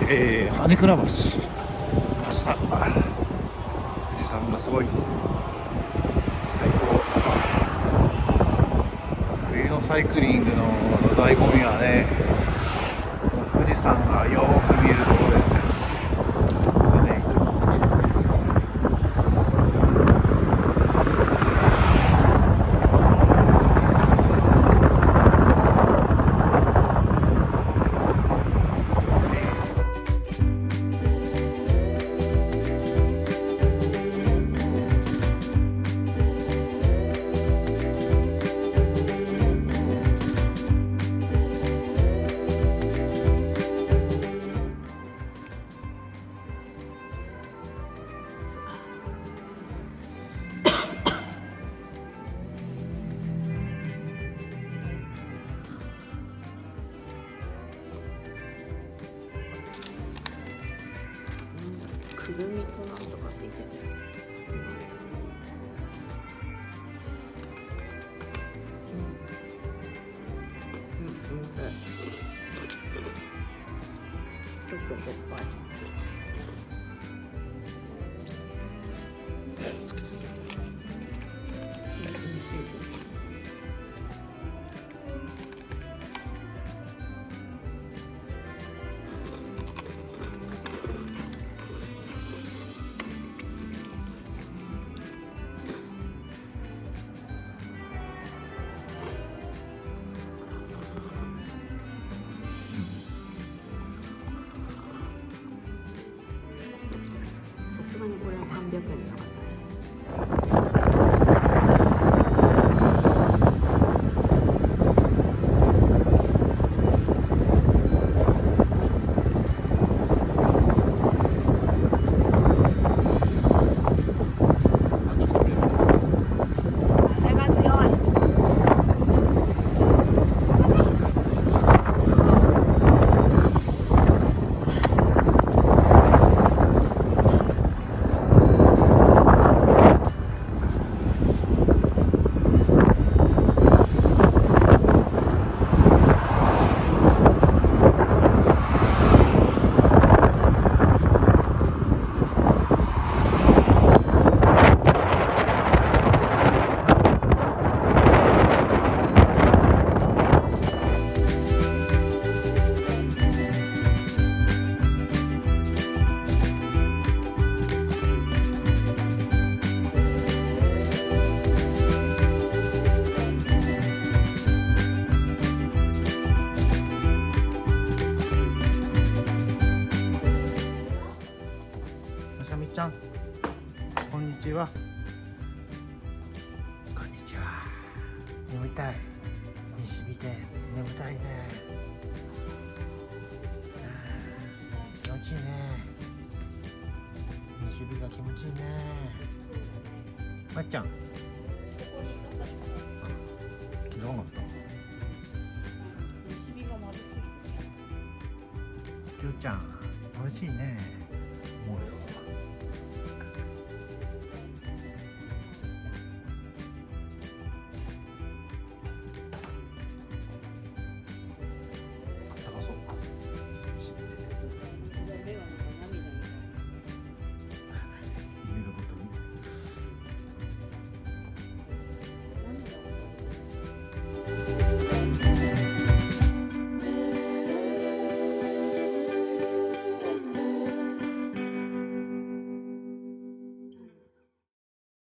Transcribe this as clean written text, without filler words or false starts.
羽倉橋来ました。富士山がすごい最高。冬のサイクリングの醍醐味はね、富士山がよーく見えるところで、これね一番好きですね。くるみとなんとかついてる。ちょっとしょっぱい。さすがにこれは300円でなかったね。風が強い。まさみちゃん、こんにちは。こんにちは。眠たい。西日で眠たいね。気持ちいいね。西日が気持ちいいね。まっちゃん。気づかなかった。西日が眩しい。じゅうちゃん、美味しいね。もう